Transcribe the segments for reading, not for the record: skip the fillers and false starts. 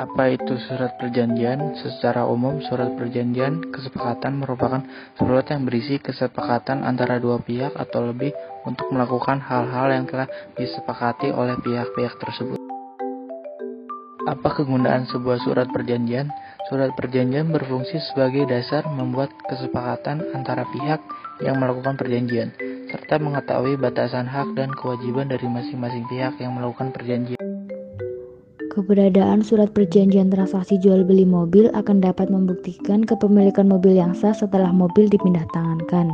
Apa itu surat perjanjian? Secara umum, surat perjanjian kesepakatan merupakan surat yang berisi kesepakatan antara dua pihak atau lebih untuk melakukan hal-hal yang telah disepakati oleh pihak-pihak tersebut. Apa kegunaan sebuah surat perjanjian? Surat perjanjian berfungsi sebagai dasar membuat kesepakatan antara pihak yang melakukan perjanjian, serta mengetahui batasan hak dan kewajiban dari masing-masing pihak yang melakukan perjanjian. Keberadaan surat perjanjian transaksi jual beli mobil akan dapat membuktikan kepemilikan mobil yang sah setelah mobil dipindah tangankan.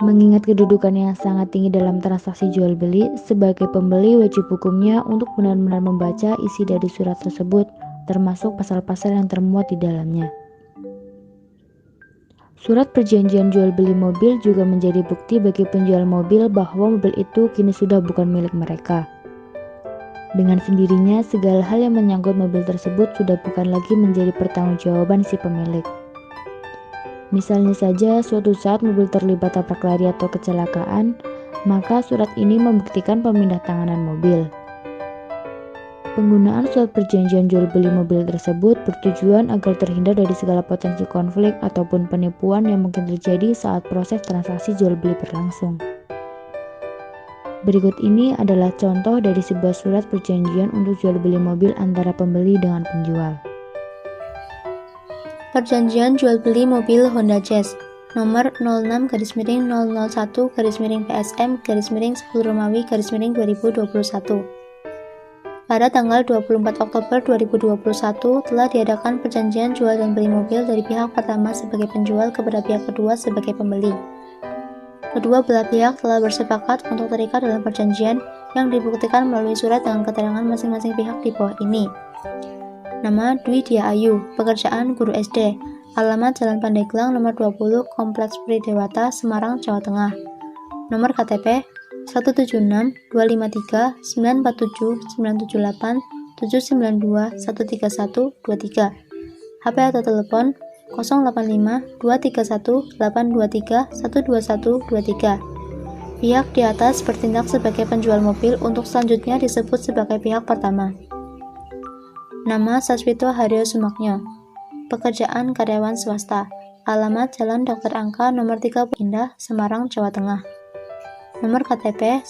Mengingat kedudukan yang sangat tinggi dalam transaksi jual beli, sebagai pembeli wajib hukumnya untuk benar-benar membaca isi dari surat tersebut, termasuk pasal-pasal yang termuat di dalamnya. Surat perjanjian jual beli mobil juga menjadi bukti bagi penjual mobil bahwa mobil itu kini sudah bukan milik mereka. Dengan sendirinya, segala hal yang menyangkut mobil tersebut sudah bukan lagi menjadi pertanggungjawaban si pemilik. Misalnya saja, suatu saat mobil terlibat tabrak lari atau kecelakaan, maka surat ini membuktikan pemindah tanganan mobil. Penggunaan surat perjanjian jual beli mobil tersebut bertujuan agar terhindar dari segala potensi konflik ataupun penipuan yang mungkin terjadi saat proses transaksi jual beli berlangsung. Berikut ini adalah contoh dari sebuah surat perjanjian untuk jual beli mobil antara pembeli dengan penjual. Perjanjian jual beli mobil Honda Jazz nomor 06-PSM-1021-10-10 Romawi-2021. Pada tanggal 24 Oktober 2021 telah diadakan perjanjian jual dan beli mobil dari pihak pertama sebagai penjual kepada pihak kedua sebagai pembeli. Kedua belah pihak telah bersepakat untuk terikat dalam perjanjian yang dibuktikan melalui surat dengan keterangan masing-masing pihak di bawah ini. Nama Dwi Dia Ayu, pekerjaan guru SD, alamat Jalan Pandeglang nomor 20, Kompleks Pridewata, Semarang, Jawa Tengah. Nomor KTP 176-253-947-978-792-131-23. HP atau telepon 085-2318-231-121-23. Pihak di atas bertindak sebagai penjual mobil untuk selanjutnya disebut sebagai pihak pertama. Nama Saswito Haryo Sumaknyo, pekerjaan karyawan swasta, alamat Jalan Dr. Angka nomor 30 Indah, Semarang, Jawa Tengah. Nomor KTP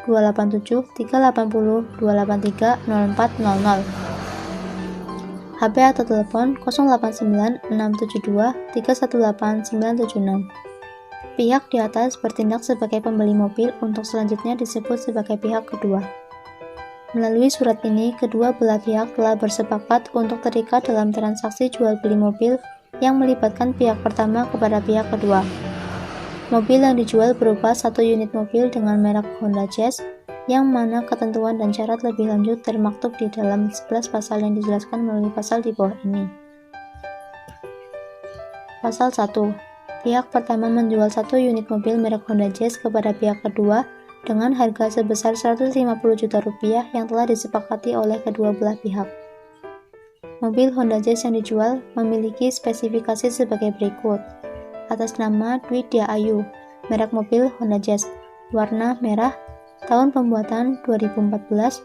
187-287-380-283-0400. HP atau telepon 089-672-318976. Pihak di atas bertindak sebagai pembeli mobil untuk selanjutnya disebut sebagai pihak kedua. Melalui surat ini, kedua belah pihak telah bersepakat untuk terikat dalam transaksi jual beli mobil yang melibatkan pihak pertama kepada pihak kedua. Mobil yang dijual berupa satu unit mobil dengan merek Honda Jazz, yang mana ketentuan dan syarat lebih lanjut termaktub di dalam 11 pasal yang dijelaskan melalui pasal di bawah ini. Pasal 1. Pihak pertama menjual satu unit mobil merek Honda Jazz kepada pihak kedua dengan harga sebesar 150 juta rupiah yang telah disepakati oleh kedua belah pihak. Mobil Honda Jazz yang dijual memiliki spesifikasi sebagai berikut. Atas nama Dwi Dia Ayu, merek mobil Honda Jazz, warna merah, tahun pembuatan 2014,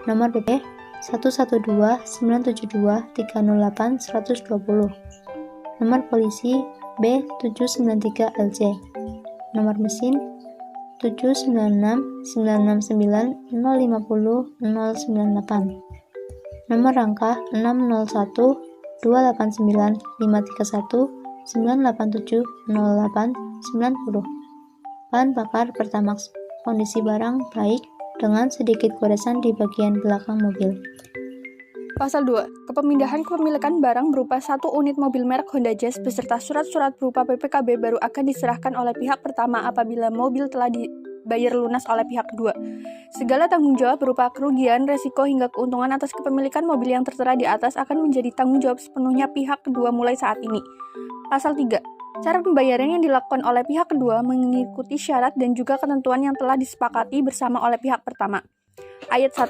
nomor BP 112-972-308-120, nomor polisi B793LJ, nomor mesin 796-969-050-098, nomor rangka 601-2895-31987-08-90. Bahan bakar Pertamax, kondisi barang baik dengan sedikit goresan di bagian belakang mobil. Pasal 2. Kepemindahan kepemilikan barang berupa satu unit mobil merek Honda Jazz beserta surat-surat berupa PPKB baru akan diserahkan oleh pihak pertama apabila mobil telah dibayar lunas oleh pihak kedua. Segala tanggung jawab berupa kerugian, resiko hingga keuntungan atas kepemilikan mobil yang tertera di atas akan menjadi tanggung jawab sepenuhnya pihak kedua mulai saat ini. Pasal 3. Cara pembayaran yang dilakukan oleh pihak kedua mengikuti syarat dan juga ketentuan yang telah disepakati bersama oleh pihak pertama. Ayat 1.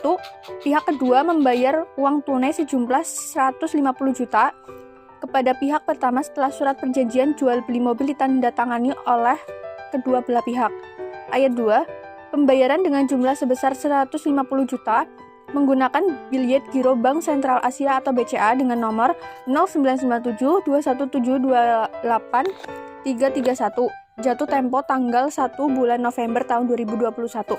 Pihak kedua membayar uang tunai sejumlah 150 juta kepada pihak pertama setelah surat perjanjian jual beli mobil ditandatangani oleh kedua belah pihak. Ayat 2. Pembayaran dengan jumlah sebesar 150 juta menggunakan bilet giro Bank Sentral Asia atau BCA dengan nomor 0997 21728 331, jatuh tempo tanggal 1 bulan November tahun 2021.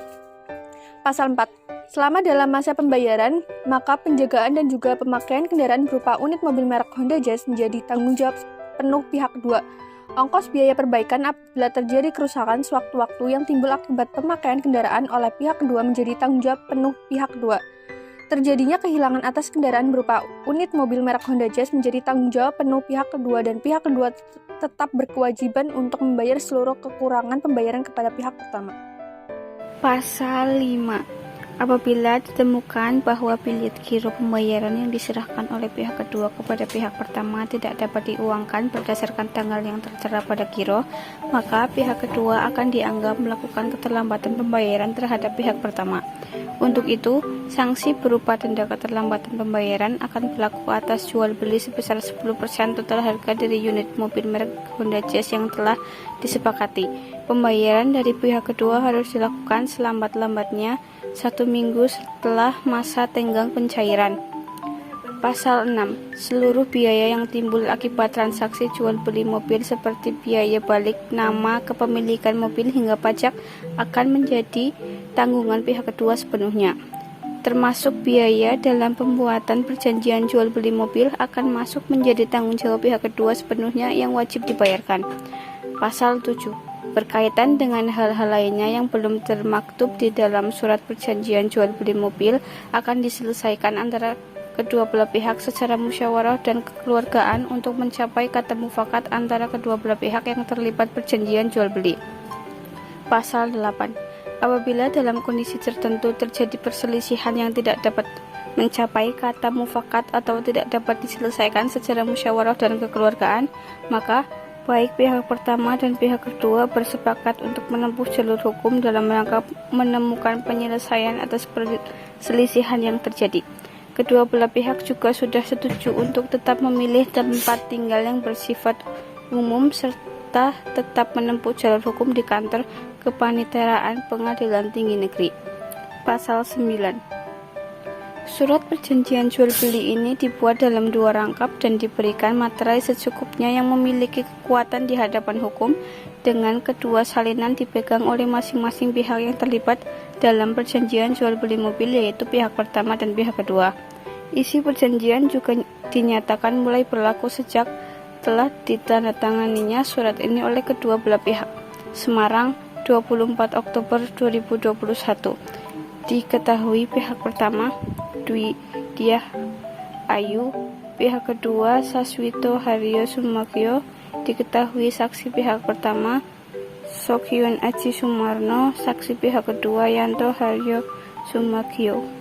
Pasal 4. Selama dalam masa pembayaran, maka penjagaan dan juga pemakaian kendaraan berupa unit mobil merek Honda Jazz menjadi tanggung jawab penuh pihak kedua. Ongkos biaya perbaikan apabila terjadi kerusakan sewaktu-waktu yang timbul akibat pemakaian kendaraan oleh pihak kedua menjadi tanggung jawab penuh pihak kedua. Terjadinya kehilangan atas kendaraan berupa unit mobil merek Honda Jazz menjadi tanggung jawab penuh pihak kedua dan pihak kedua tetap berkewajiban untuk membayar seluruh kekurangan pembayaran kepada pihak pertama. Pasal 5. Apabila ditemukan bahwa bilet giro pembayaran yang diserahkan oleh pihak kedua kepada pihak pertama tidak dapat diuangkan berdasarkan tanggal yang tertera pada giro, maka pihak kedua akan dianggap melakukan keterlambatan pembayaran terhadap pihak pertama. Untuk itu, sanksi berupa denda keterlambatan pembayaran akan berlaku atas jual beli sebesar 10% total harga dari unit mobil merek Honda Jazz yang telah disepakati. Pembayaran dari pihak kedua harus dilakukan selambat-lambatnya 1 minggu setelah masa tenggang pencairan. Pasal 6. Seluruh biaya yang timbul akibat transaksi jual beli mobil seperti biaya balik nama kepemilikan mobil hingga pajak akan menjadi tanggungan pihak kedua sepenuhnya. Termasuk biaya dalam pembuatan perjanjian jual beli mobil akan masuk menjadi tanggung jawab pihak kedua sepenuhnya yang wajib dibayarkan. Pasal 7. Berkaitan dengan hal-hal lainnya yang belum termaktub di dalam surat perjanjian jual beli mobil akan diselesaikan antara kedua belah pihak secara musyawarah dan kekeluargaan untuk mencapai kata mufakat antara kedua belah pihak yang terlibat perjanjian jual beli. Pasal 8. Apabila dalam kondisi tertentu terjadi perselisihan yang tidak dapat mencapai kata mufakat atau tidak dapat diselesaikan secara musyawarah dan kekeluargaan, maka baik pihak pertama dan pihak kedua bersepakat untuk menempuh jalur hukum dalam rangka menemukan penyelesaian atas perselisihan yang terjadi. Kedua belah pihak juga sudah setuju untuk tetap memilih tempat tinggal yang bersifat umum serta tetap menempuh jalur hukum di kantor kepaniteraan Pengadilan Tinggi Negeri. Pasal 9. Surat perjanjian jual beli ini dibuat dalam 2 rangkap dan diberikan materai secukupnya yang memiliki kekuatan di hadapan hukum, dengan kedua salinan dipegang oleh masing-masing pihak yang terlibat dalam perjanjian jual beli mobil, yaitu pihak pertama dan pihak kedua. Isi perjanjian juga dinyatakan mulai berlaku sejak telah ditandatanganinya surat ini oleh kedua belah pihak. Semarang, 24 Oktober 2021. Diketahui pihak pertama Dwi Diah Ayu, pihak kedua Saswito Haryo Sumakyo. Diketahui saksi pihak pertama Sokyun Aji Sumarno, saksi pihak kedua Yanto Haryo Sumakyo.